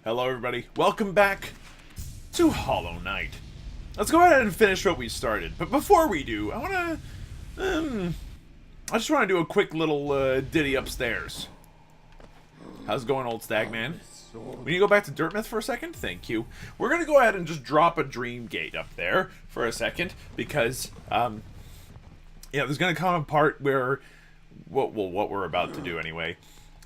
Hello everybody, welcome back to Hollow Knight. Let's go ahead and finish what we started, but before we do, I just want to do a quick little ditty upstairs. How's it going, old stag man? We need to go back to DIRTMOUTH for a second? Thank you. We're going to go ahead and just drop a dream gate up there for a second, because, yeah, there's going to come a part where, what we're about to do anyway,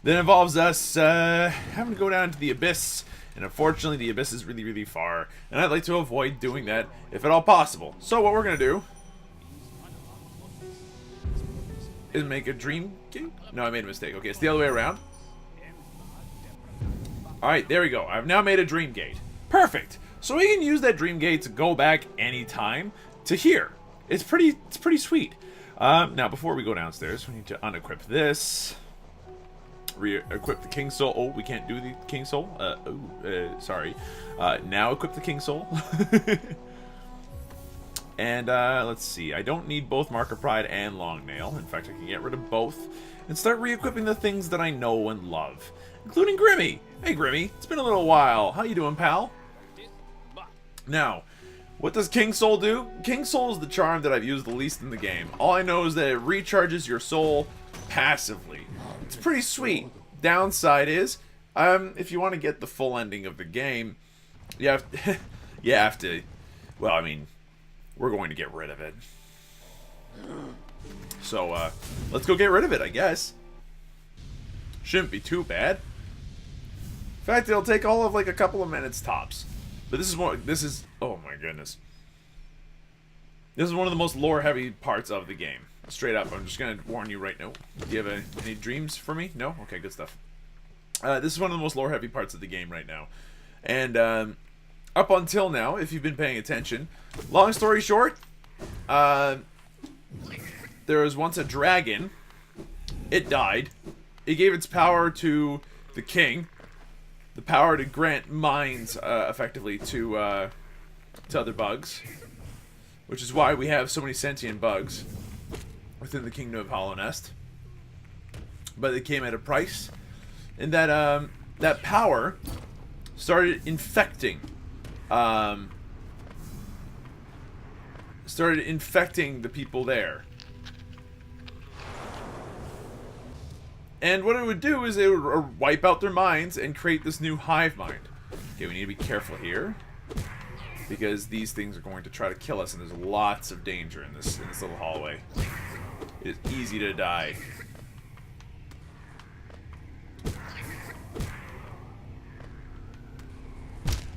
that involves us having to go down to the abyss, and unfortunately the abyss is really, really far, and I'd like to avoid doing that if at all possible. So what we're going to do is make a dream gate? No, I made a mistake. Okay, it's the other way around. Alright, there we go. I've now made a dream gate. Perfect! So we can use that dream gate to go back anytime to here. It's pretty sweet. Now, before we go downstairs, we need to unequip this. Re-equip the King Soul. Oh, we can't do the King Soul? Sorry. Now equip the King Soul. And, let's see. I don't need both Marker Pride and Long Nail. In fact, I can get rid of both and start re-equipping the things that I know and love, including Grimmy. Hey, Grimmy. It's been a little while. How you doing, pal? Now, what does King Soul do? King Soul is the charm that I've used the least in the game. All I know is that it recharges your soul passively. It's pretty sweet. Downside is, if you want to get the full ending of the game, you have to, well, I mean, we're going to get rid of it. So, let's go get rid of it, I guess. Shouldn't be too bad. In fact, it'll take all of like a couple of minutes tops. But this is, oh my goodness. This is one of the most lore-heavy parts of the game. Straight up, I'm just going to warn you right now. Do you have any dreams for me? No? Okay, good stuff. This is one of the most lore-heavy parts of the game right now. And up until now, if you've been paying attention, long story short, there was once a dragon. It died. It gave its power to the king. The power to grant minds, effectively, to other bugs. Which is why we have so many sentient bugs within the kingdom of Hollow Nest. But it came at a price. And that, that power started infecting, the people there. And what it would do is it would wipe out their minds and create this new hive mind. Okay, we need to be careful here, because these things are going to try to kill us, and there's lots of danger in this little hallway. It is easy to die.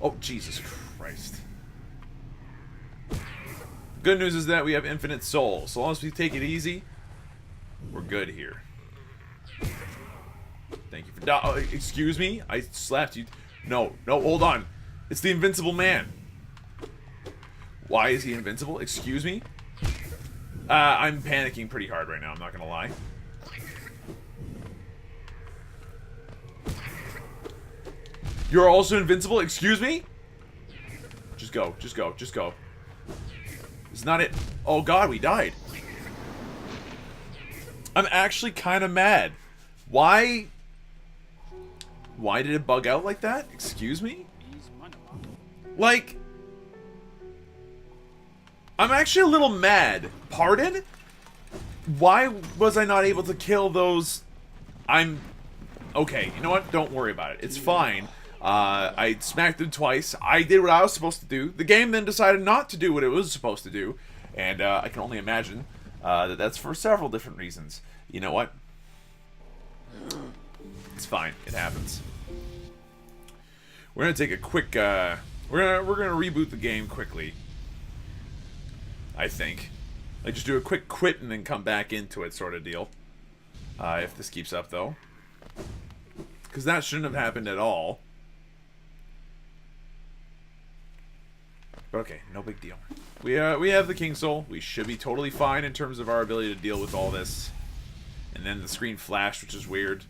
Oh, Jesus Christ. The good news is that we have infinite soul. So long as we take it easy, we're good here. Thank you for excuse me? I slapped you. No, hold on. It's the Invincible Man. Why is he invincible? Excuse me? I'm panicking pretty hard right now, I'm not gonna lie. You're also invincible? Excuse me? Just go. It's not it. Oh god, we died. I'm actually kind of mad. Why did it bug out like that? Excuse me? Like, I'm actually a little mad. Pardon? Why was I not able to kill those? Okay, you know what? Don't worry about it. It's fine. I smacked them twice. I did what I was supposed to do. The game then decided not to do what it was supposed to do. And I can only imagine that that's for several different reasons. You know what? It's fine. It happens. We're gonna take a quick. We're gonna reboot the game quickly. I think. Like, just do a quick quit and then come back into it, sort of deal. If this keeps up, though, because that shouldn't have happened at all. But okay, no big deal. We have the King Soul. We should be totally fine in terms of our ability to deal with all this. And then the screen flashed, which is weird.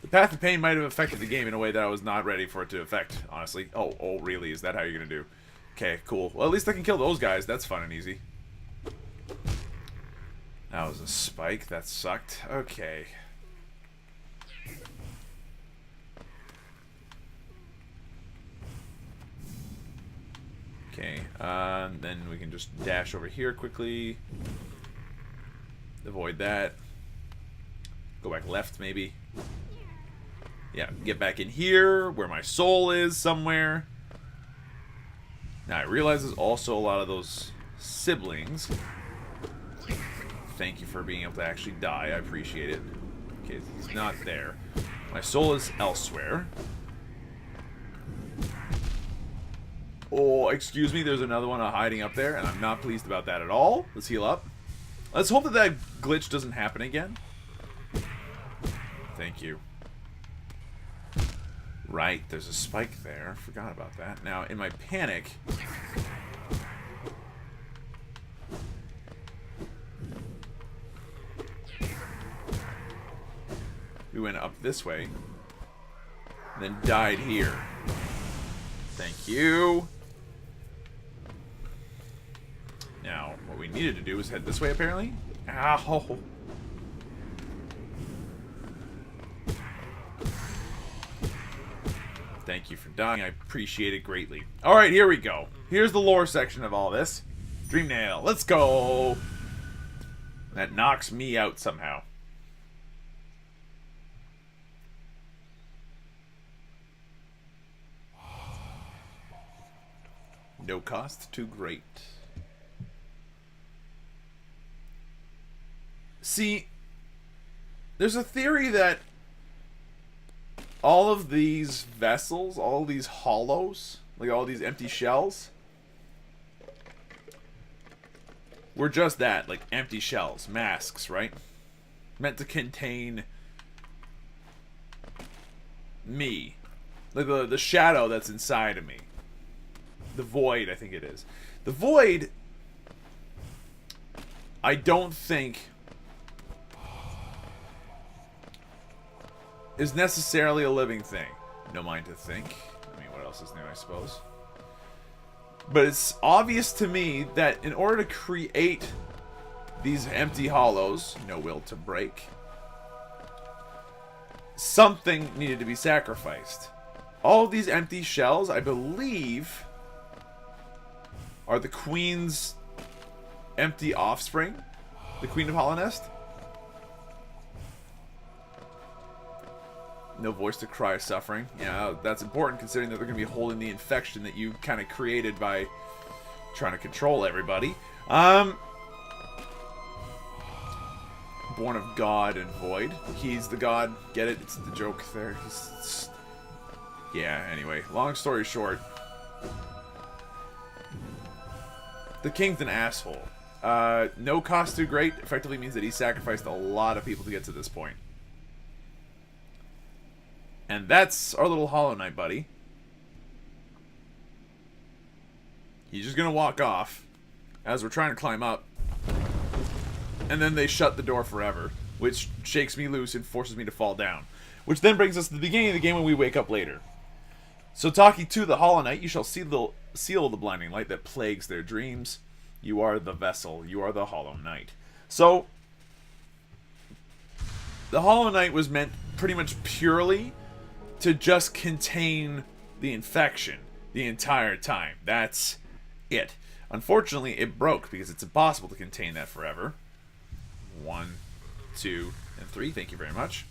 The Path of Pain might have affected the game in a way that I was not ready for it to affect, honestly. Oh, really? Is that how you're gonna do? Okay, cool. Well, at least I can kill those guys. That's fun and easy. That was a spike. That sucked. Okay. Okay, then we can just dash over here quickly. Avoid that. Go back left, maybe. Yeah, get back in here, where my soul is somewhere. Now, I realize there's also a lot of those siblings. Thank you for being able to actually die. I appreciate it. Okay, he's not there. My soul is elsewhere. Oh, excuse me, there's another one hiding up there, and I'm not pleased about that at all. Let's heal up. Let's hope that that glitch doesn't happen again. Thank you. Right, there's a spike there. Forgot about that. Now, in my panic... we went up this way. And then died here. Thank you. Now, what we needed to do was head this way, apparently. Ow! Thank you for dying. I appreciate it greatly. Alright, here we go. Here's the lore section of all this. Dream Nail. Let's go! That knocks me out somehow. No cost too great. See, there's a theory that all of these vessels, all of these hollows, like all these empty shells, were just that, like empty shells, masks, right? Meant to contain me. Like the shadow that's inside of me. The void, I think it is. The void, I don't think, is necessarily a living thing. No mind to think. I mean, what else is new, I suppose? But it's obvious to me that in order to create these empty hollows, no will to break, something needed to be sacrificed. All of these empty shells, I believe, are the Queen's empty offspring. The Queen of Hollownest. No voice to cry suffering. Yeah, that's important considering that they're going to be holding the infection that you kind of created by trying to control everybody. Born of God and Void. He's the God. Get it? It's the joke there. Yeah, anyway. Long story short. The King's an asshole. No cost too great effectively means that he sacrificed a lot of people to get to this point. And that's our little Hollow Knight buddy. He's just gonna walk off as we're trying to climb up. And then they shut the door forever, which shakes me loose and forces me to fall down. Which then brings us to the beginning of the game when we wake up later. So talking to the Hollow Knight, you shall seal the blinding light that plagues their dreams. You are the vessel. You are the Hollow Knight. So, the Hollow Knight was meant pretty much purely to just contain the infection the entire time. That's it. Unfortunately, it broke because it's impossible to contain that forever. 1, 2, and 3. Thank you very much.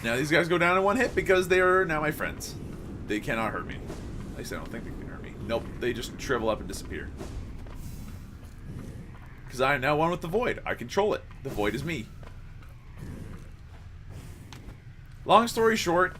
Now these guys go down in one hit because they are now my friends. They cannot hurt me. At least I don't think they can hurt me. Nope, they just shrivel up and disappear. Because I am now one with the Void. I control it. The Void is me. Long story short,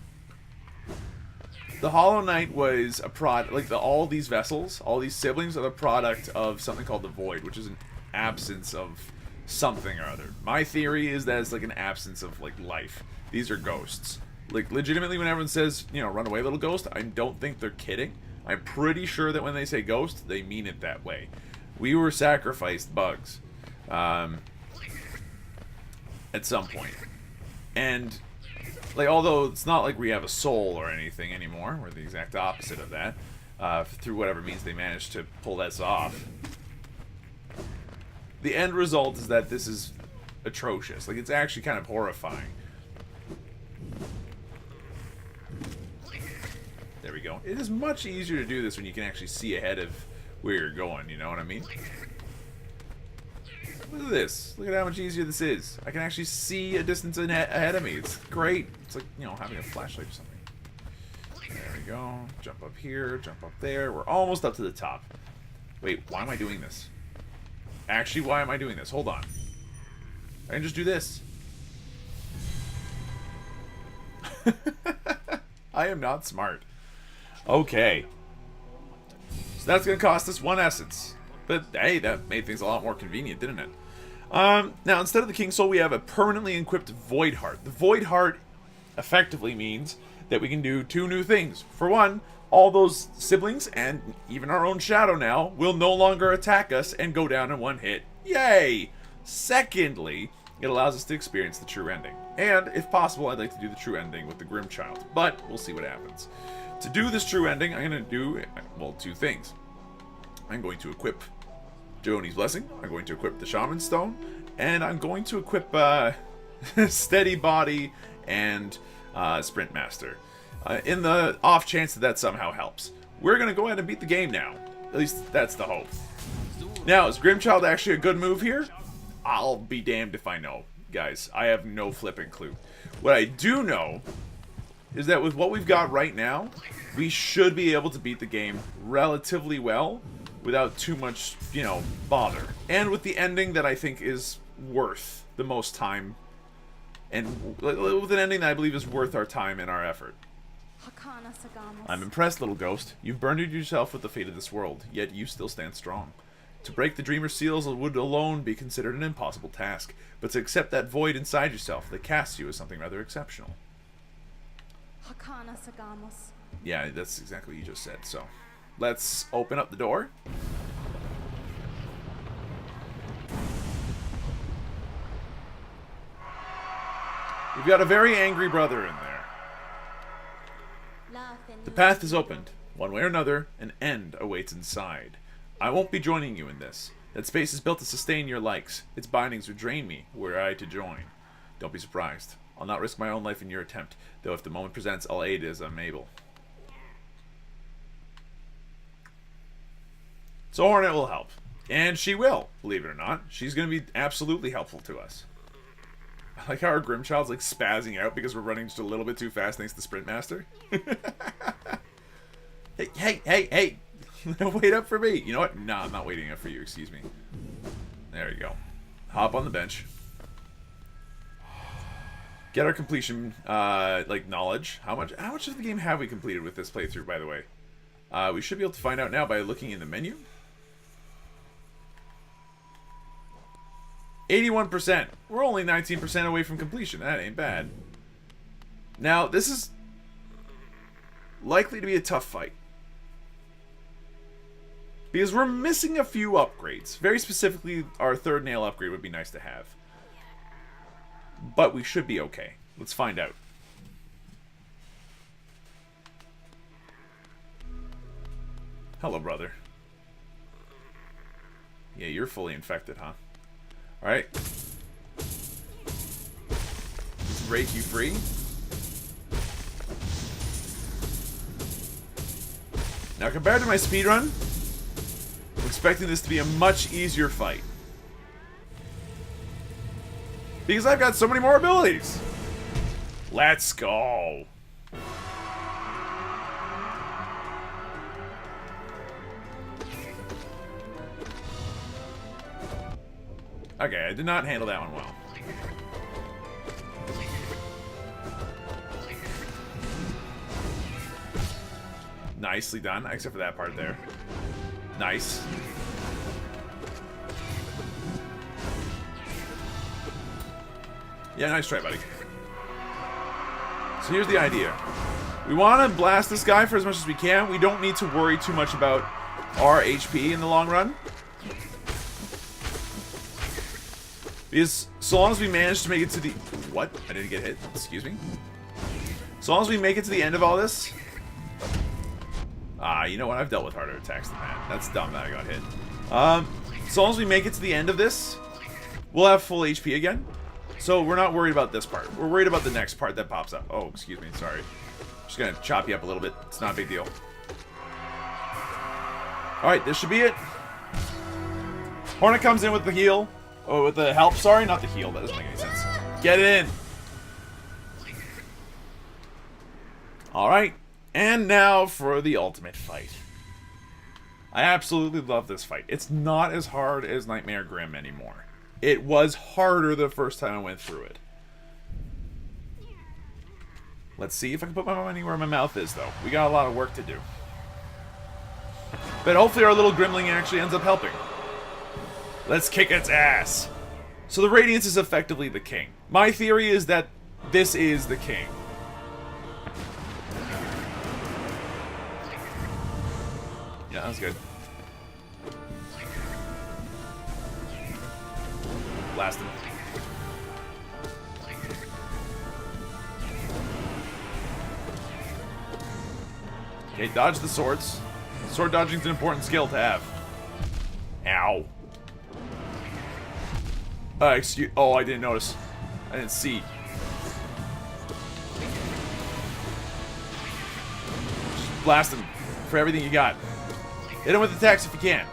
the Hollow Knight was a product, like all these vessels, all these siblings are the product of something called the Void, which is an absence of something or other. My theory is that it's like an absence of like life. These are ghosts. Like legitimately when everyone says, you know, run away little ghost, I don't think they're kidding. I'm pretty sure that when they say ghost, they mean it that way. We were sacrificed bugs at some point. And like, although it's not like we have a soul or anything anymore, we're the exact opposite of that. Through whatever means they managed to pull this off. The end result is that this is atrocious. Like, it's actually kind of horrifying. There we go. know, it is much easier to do this when you can actually see ahead of where you're going, you know what I mean? Look at this. Look at how much easier this is. I can actually see a distance ahead of me. It's great. It's like, you know, having a flashlight or something. There we go. Jump up here, jump up there. We're almost up to the top. Wait, why am I doing this? Actually, why am I doing this? Hold on. I can just do this. I am not smart. Okay. So that's going to cost us 1 essence. But, hey, that made things a lot more convenient, didn't it? Now, instead of the King Soul, we have a permanently equipped Void Heart. The Void Heart effectively means that we can do 2 new things. For one, all those siblings, and even our own Shadow now, will no longer attack us and go down in 1 hit. Yay! Secondly, it allows us to experience the true ending. And, if possible, I'd like to do the true ending with the Grimm Child. But, we'll see what happens. To do this true ending, I'm going to do, well, 2 things. I'm going to equip Joni's Blessing, I'm going to equip the Shaman Stone, and I'm going to equip Steady Body and Sprint Master. In the off chance that that somehow helps. We're going to go ahead and beat the game now. At least, that's the hope. Now, is Grimm Child actually a good move here? I'll be damned if I know. Guys, I have no flipping clue. What I do know is that with what we've got right now, we should be able to beat the game relatively well without too much, you know, bother. And with the ending that I think is worth the most time. And with an ending that I believe is worth our time and our effort. I'm impressed, little ghost. You've burdened yourself with the fate of this world, yet you still stand strong. To break the Dreamer's seals would alone be considered an impossible task, but to accept that void inside yourself that casts you is something rather exceptional. Yeah, that's exactly what you just said, so let's open up the door. We've got a very angry brother in there. The path is opened. One way or another, an end awaits inside. I won't be joining you in this. That space is built to sustain your likes. Its bindings would drain me, were I to join. Don't be surprised. I'll not risk my own life in your attempt, though if the moment presents, I'll aid as I'm able. So Hornet will help. And she will, believe it or not. She's going to be absolutely helpful to us. I like how our Grimm Child's like spazzing out because we're running just a little bit too fast thanks to Sprint Master. Hey! Wait up for me. You know what? No, I'm not waiting up for you. Excuse me. There you go. Hop on the bench. Get our completion, like, knowledge. How much of the game have we completed with this playthrough, by the way? We should be able to find out now by looking in the menu. 81%. We're only 19% away from completion. That ain't bad. Now, this is likely to be a tough fight. Because we're missing a few upgrades. Very specifically, our 3rd nail upgrade would be nice to have. But we should be okay. Let's find out. Hello, brother. Yeah, you're fully infected, huh? Alright. Let's break you free. Now, compared to my speedrun, I'm expecting this to be a much easier fight. Because I've got so many more abilities. Let's go. Okay, I did not handle that one well. Nicely done, except for that part there. Nice. Yeah, nice try, buddy. So here's the idea. We want to blast this guy for as much as we can. We don't need to worry too much about our HP in the long run. Because so long as we manage to make it to the... What? I didn't get hit. Excuse me. So long as we make it to the end of all this... you know what? I've dealt with harder attacks than that. That's dumb that I got hit. So long as we make it to the end of this, we'll have full HP again. So we're not worried about this part. We're worried about the next part that pops up. Oh, excuse me. Sorry. Just gonna chop you up a little bit. It's not a big deal. Alright, this should be it. Hornet comes in with the heal. Oh, with the help. Sorry, not the heal. That doesn't make any sense. Get in. Alright. And now for the ultimate fight. I absolutely love this fight. It's not as hard as Nightmare Grimm anymore. It was harder the first time I went through it. Let's see if I can put my money where my mouth is, though. We got a lot of work to do. But hopefully our little Grimling actually ends up helping. Let's kick its ass. So the Radiance is effectively the king. My theory is that this is the king. Yeah, that was good. Blast him. Okay, dodge the swords. Sword dodging is an important skill to have. Ow. Excuse. Oh, I didn't notice. I didn't see. Just blast him for everything you got. Hit him with attacks if you can.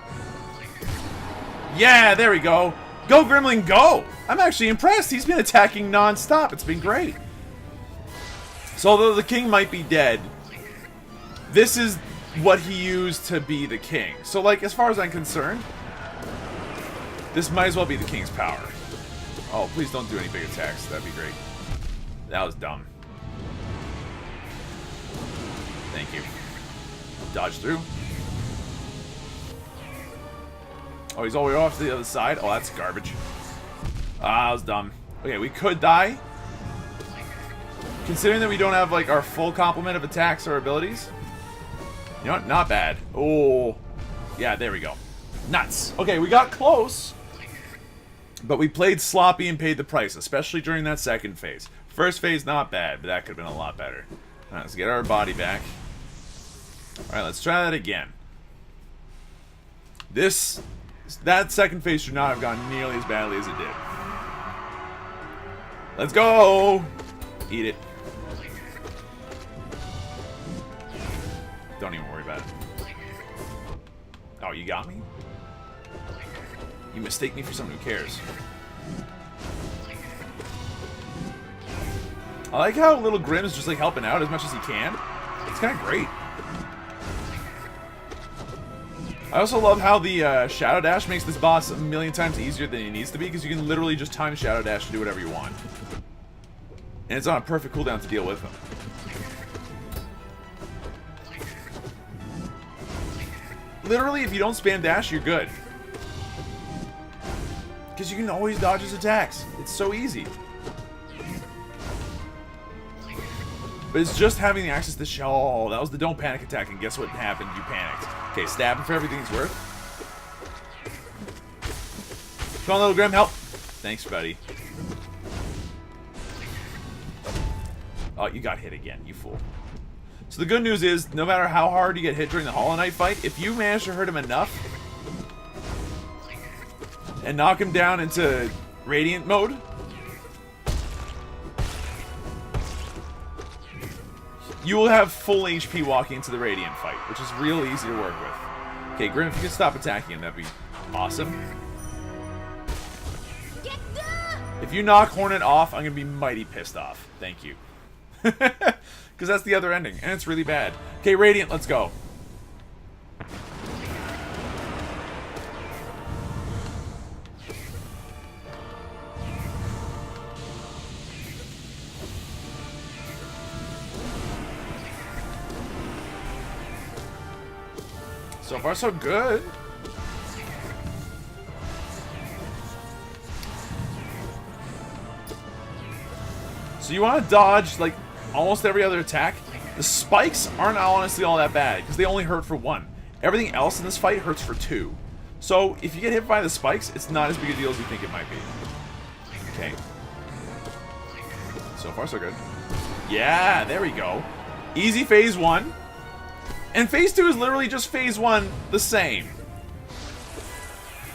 Yeah, there we go. Go, Grimling, go! I'm actually impressed. He's been attacking non-stop. It's been great. So although the king might be dead, this is what he used to be the king. So, like, as far as I'm concerned, this might as well be the king's power. Oh, please don't do any big attacks. That'd be great. That was dumb. Thank you. Dodge through. Oh, he's all the way off to the other side. Oh, that's garbage. Ah, that was dumb. Okay, we could die. Considering that we don't have, like, our full complement of attacks or abilities. You know what? Not bad. Oh. Yeah, there we go. Nuts. Okay, we got close. But we played sloppy and paid the price, especially during that second phase. First phase, not bad, but that could have been a lot better. Alright, let's get our body back. Alright, let's try that again. That second phase should not have gone nearly as badly as it did. Let's go! Eat it. Don't even worry about it. Oh, you got me? You mistake me for someone who cares. I like how little Grimm's just like helping out as much as he can. It's kind of great. I also love how the Shadow Dash makes this boss a million times easier than he needs to be, because you can literally just time Shadow Dash to do whatever you want. And it's on a perfect cooldown to deal with him. Literally, if you don't spam dash, you're good. Because you can always dodge his attacks. It's so easy. But it's just having the access to shell. Oh, that was the don't panic attack, and guess what happened? You panicked. Okay, stab him for everything it's worth. Come on, little Grimm, help. Thanks, buddy. Oh, you got hit again, you fool. So the good news is, no matter how hard you get hit during the Hollow Knight fight, if you manage to hurt him enough and knock him down into Radiant mode, you will have full HP walking into the Radiant fight, which is real easy to work with. Okay, Grimm, if you can stop attacking him, that'd be awesome. If you knock Hornet off, I'm gonna be mighty pissed off. Thank you. Because that's the other ending, and it's really bad. Okay, Radiant, let's go. So far, so good. So you want to dodge, like, almost every other attack. The spikes aren't honestly all that bad, because they only hurt for 1. Everything else in this fight hurts for 2. So, if you get hit by the spikes, it's not as big a deal as you think it might be. Okay. So far, so good. Yeah, there we go. Easy phase 1. And phase 2 is literally just phase 1 the same.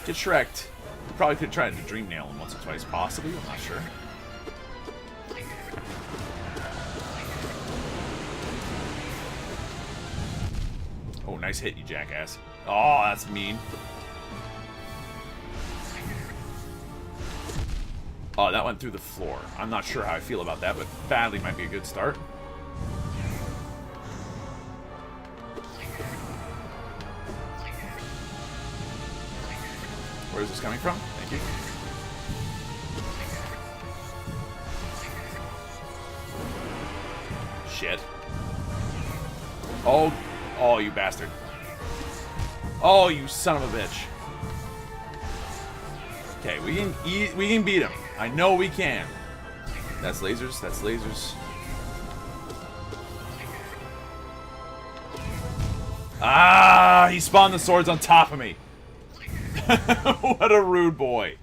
Get Shrek'd. Probably could try to Dream Nail him once or twice, possibly. I'm not sure. Nice hit, you jackass. Oh, that's mean. Oh, that went through the floor. I'm not sure how I feel about that, but badly might be a good start. Where is this coming from? Thank you. Shit. Oh, oh, you bastard. Oh, you son of a bitch. Okay, we can beat him. I know we can. That's lasers, that's lasers. Ah, he spawned the swords on top of me. What a rude boy.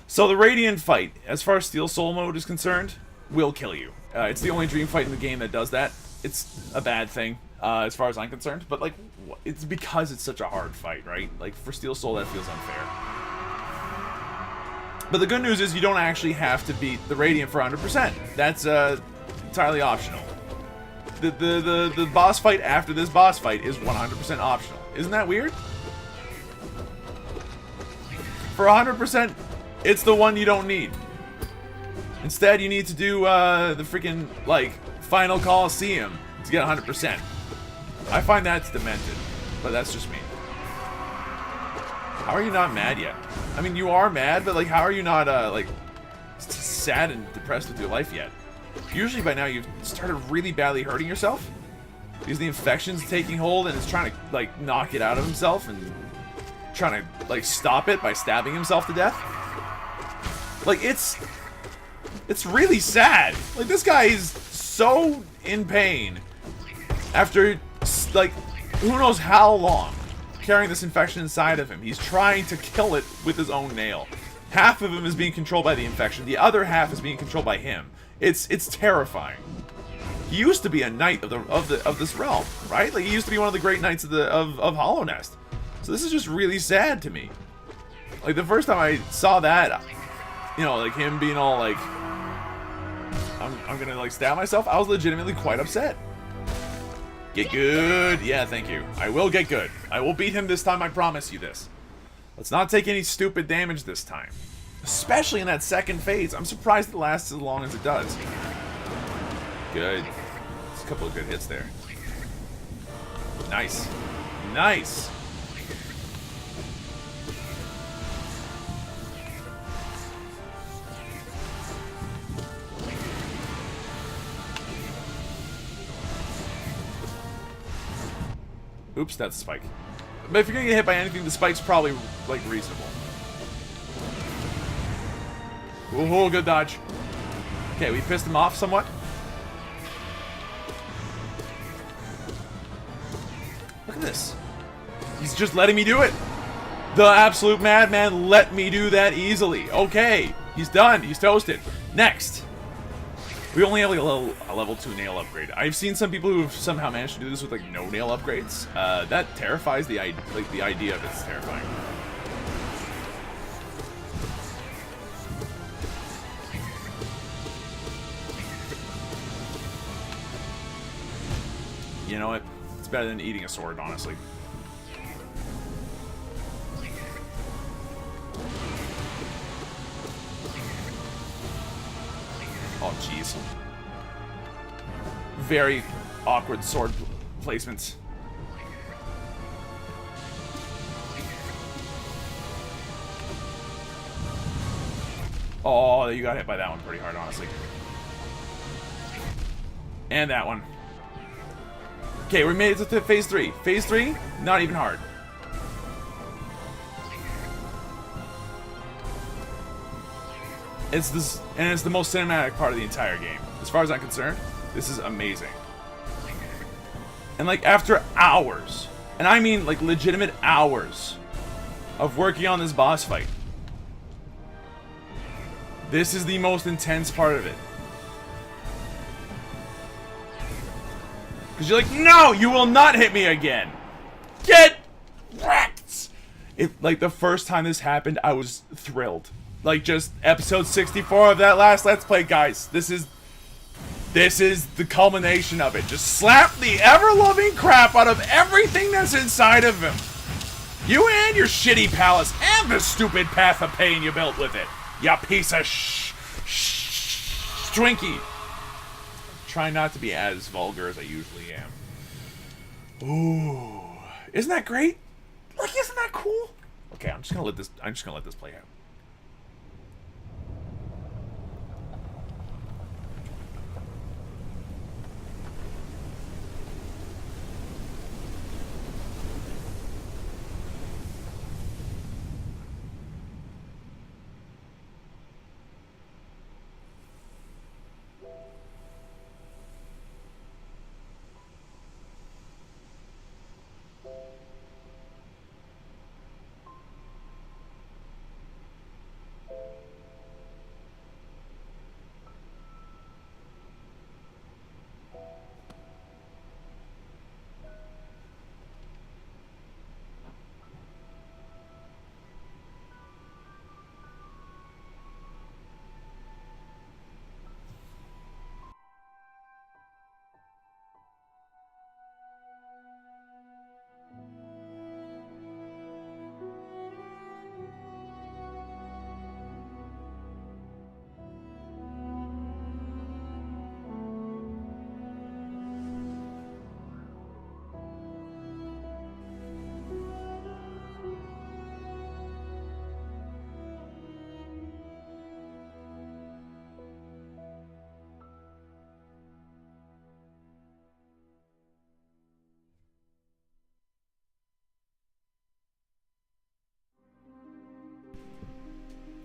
So the Radiant fight, as far as Steel Soul mode is concerned, will kill you. It's the only dream fight in the game that does that. It's a bad thing, as far as I'm concerned. But, like, it's because it's such a hard fight, right? Like, for Steel Soul, that feels unfair. But the good news is you don't actually have to beat the Radiant for 100%. That's entirely optional. The boss fight after this boss fight is 100% optional. Isn't that weird? For 100%, it's the one you don't need. Instead, you need to do the freaking, like, Final Coliseum to get 100%. I find that's demented, but that's just me. How are you not mad yet? I mean, you are mad, but, like, how are you not, like, sad and depressed with your life yet? Usually by now you've started really badly hurting yourself because the infection's taking hold and it's trying to, like, knock it out of himself and trying to, like, stop it by stabbing himself to death. Like, it's really sad. Like, this guy is so in pain after, like, who knows how long carrying this infection inside of him. He's trying to kill it with his own nail. Half of him is being controlled by the infection. The other half is being controlled by him. It's terrifying. He used to be a knight of this realm, right? Like, he used to be one of the great knights of Hollow Nest. So this is just really sad to me. Like, the first time I saw that, you know, like, him being all like, I'm gonna, like, stab myself, I was legitimately quite upset. Get good. Yeah, thank you. I will get good. I will beat him this time, I promise you this. Let's not take any stupid damage this time. Especially in that second phase. I'm surprised it lasts as long as it does. Good. There's a couple of good hits there. Nice. Nice. Oops, that's a spike. But if you're gonna get hit by anything, the spike's probably, like, reasonable. Ooh, good dodge. Okay, we pissed him off somewhat. Look at this. He's just letting me do it. The absolute madman let me do that easily. Okay, he's done. He's toasted. Next. We only have, like, a level 2 nail upgrade. I've seen some people who've somehow managed to do this with, like, no nail upgrades. That terrifies the idea of it's terrifying. You know what? It's better than eating a sword, honestly. Oh, jeez. Very awkward sword placements. Oh, you got hit by that one pretty hard, honestly. And that one. Okay, we made it to phase 3. Phase 3, not even hard. It's this, and it's the most cinematic part of the entire game. As far as I'm concerned, this is amazing. And, like, after hours, and I mean, like, legitimate hours of working on this boss fight, this is the most intense part of it. Because you're like, no, you will not hit me again. Get wrecked. Like, the first time this happened, I was thrilled. Like, just episode 64 of that last Let's Play, guys. This is This is the culmination of it. Just slap the ever-loving crap out of everything that's inside of him. You and your shitty palace, and the stupid path of pain you built with it. Ya piece of Twinkie. Try not to be as vulgar as I usually am. Ooh. Isn't that great? Like, isn't that cool? Okay, I'm just gonna let this play out.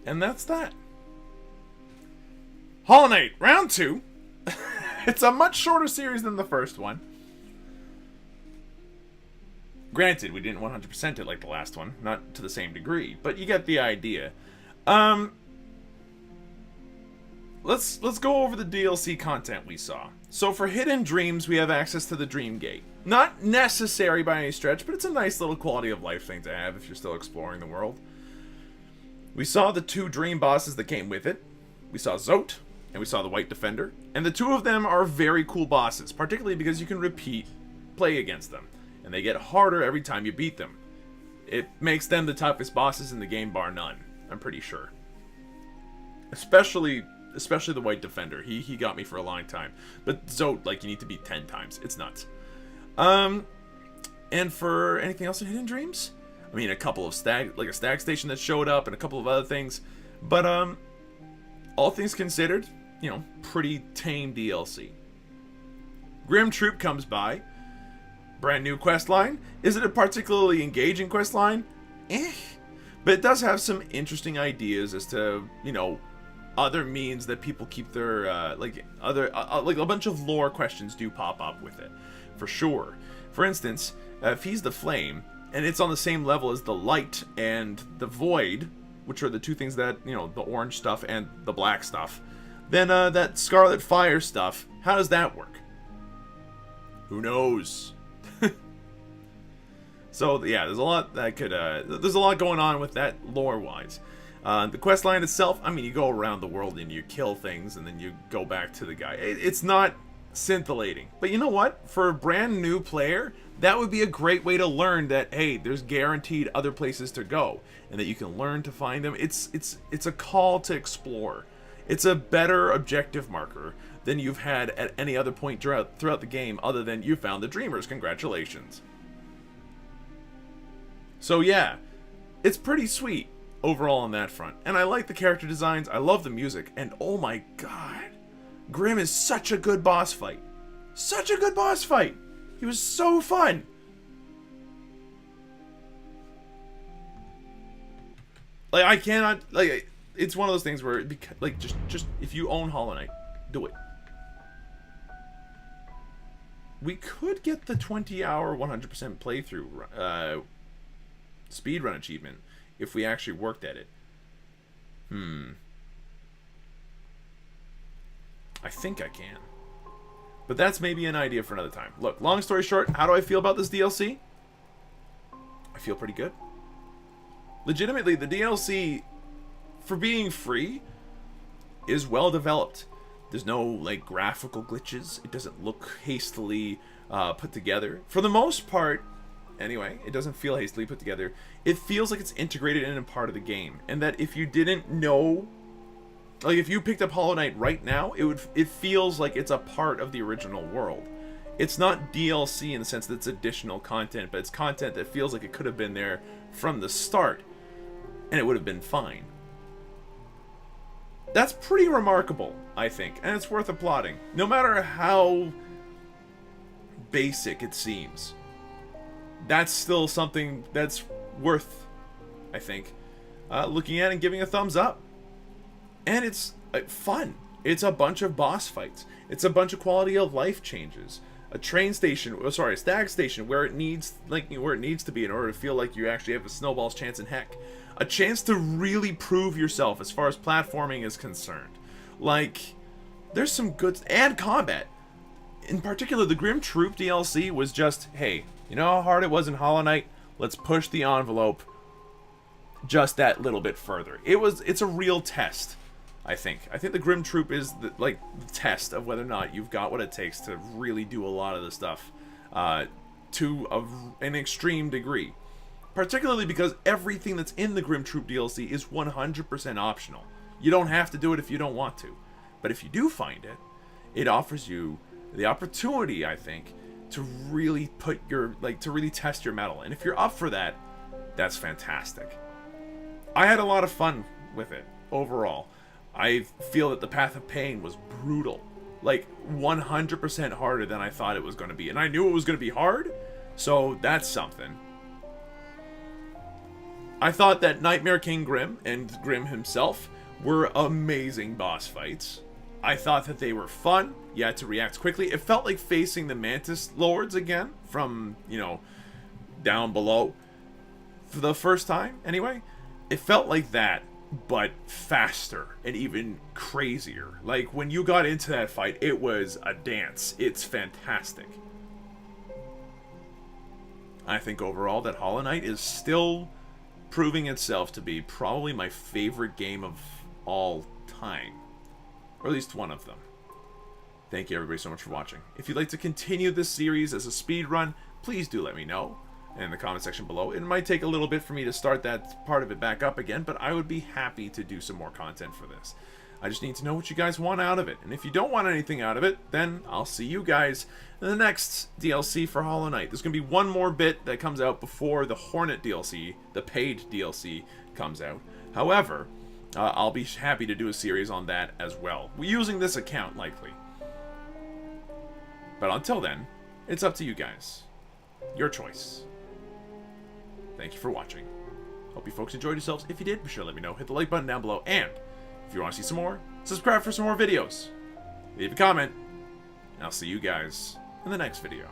And that's that. Hollow Knight, round 2. It's a much shorter series than the first one. Granted, we didn't 100% it like the last one. Not to the same degree, but you get the idea. Let's go over the DLC content we saw. So for Hidden Dreams, we have access to the Dream Gate. Not necessary by any stretch, but it's a nice little quality of life thing to have if you're still exploring the world. We saw the 2 dream bosses that came with it. We saw Zote, and we saw the White Defender. And the 2 of them are very cool bosses, particularly because you can repeat play against them. And they get harder every time you beat them. It makes them the toughest bosses in the game, bar none. I'm pretty sure. Especially the White Defender. He got me for a long time. But Zote, like, you need to beat 10 times. It's nuts. And for anything else in Hidden Dreams? I mean, a couple of stag station that showed up and a couple of other things. But, all things considered, you know, pretty tame DLC. Grimm Troupe comes by. Brand new questline. Is it a particularly engaging questline? But it does have some interesting ideas as to, you know, other means that people keep their, like a bunch of lore questions do pop up with it. For sure. For instance, if he's the flame, and it's on the same level as the light and the void, which are the 2 things that, you know, the orange stuff and the black stuff, then that scarlet fire stuff, how does that work? Who knows? So, yeah, there's a lot that could, there's a lot going on with that lore-wise. The questline itself, I mean, you go around the world and you kill things and then you go back to the guy. It's not scintillating. But you know what? For a brand new player, that would be a great way to learn that, hey, there's guaranteed other places to go and that you can learn to find them. It's a call to explore. It's a better objective marker than you've had at any other point throughout the game other than you found the Dreamers. Congratulations. So yeah, it's pretty sweet overall on that front. And I like the character designs, I love the music, and oh my god, Grimm is such a good boss fight. Such a good boss fight! He was so fun! Like, I cannot, like, it's one of those things where, like, just if you own Hollow Knight, do it. We could get the 20-hour 100% playthrough speedrun achievement if we actually worked at it. I think I can. But that's maybe an idea for another time. Look, long story short, how do I feel about this DLC? I feel pretty good. Legitimately, the DLC, for being free, is well developed. There's no, like, graphical glitches. It doesn't look hastily put together. For the most part, anyway, it doesn't feel hastily put together. It feels like it's integrated in a part of the game. And that if you didn't know... Like, if you picked up Hollow Knight right now, it feels like it's a part of the original world. It's not DLC in the sense that it's additional content, but it's content that feels like it could have been there from the start. And it would have been fine. That's pretty remarkable, I think, and it's worth applauding. No matter how basic it seems, that's still something that's worth, I think, looking at and giving a thumbs up. And it's fun. It's a bunch of boss fights. It's a bunch of quality of life changes. A train station, a stag station where it needs, where it needs to be in order to feel like you actually have a snowball's chance in heck. A chance to really prove yourself as far as platforming is concerned. Like, there's some good... And combat. In particular, the Grimm Troupe DLC was just, hey, you know how hard it was in Hollow Knight? Let's push the envelope just that little bit further. It's a real test, I think. I think the Grimm Troupe is, the test of whether or not you've got what it takes to really do a lot of the stuff to an extreme degree. Particularly because everything that's in the Grimm Troupe DLC is 100% optional. You don't have to do it if you don't want to. But if you do find it, it offers you the opportunity, I think, to really put your, to really test your mettle. And if you're up for that, that's fantastic. I had a lot of fun with it, overall. I feel that the Path of Pain was brutal. 100% harder than I thought it was going to be. And I knew it was going to be hard, so that's something. I thought that Nightmare King Grimm and Grimm himself were amazing boss fights. I thought that they were fun. You had to react quickly. It felt like facing the Mantis Lords again from, down below for the first time, anyway. It felt like that, but faster and even crazier. When you got into that fight, it was a dance. It's fantastic. I think overall that Hollow Knight is still proving itself to be probably my favorite game of all time. Or at least one of them. Thank you everybody so much for watching. If you'd like to continue this series as a speed run, please do let me know in the comment section below. It might take a little bit for me to start that part of it back up again, but I would be happy to do some more content for this. I just need to know what you guys want out of it. And if you don't want anything out of it, then I'll see you guys in the next DLC for Hollow Knight. There's going to be one more bit that comes out before the Hornet DLC, the paid DLC, comes out. However, I'll be happy to do a series on that as well. We're using this account, likely. But until then, it's up to you guys. Your choice. Thank you for watching. Hope you folks enjoyed yourselves. If you did, be sure to let me know. Hit the like button down below. And if you want to see some more, subscribe for some more videos. Leave a comment. And I'll see you guys in the next video.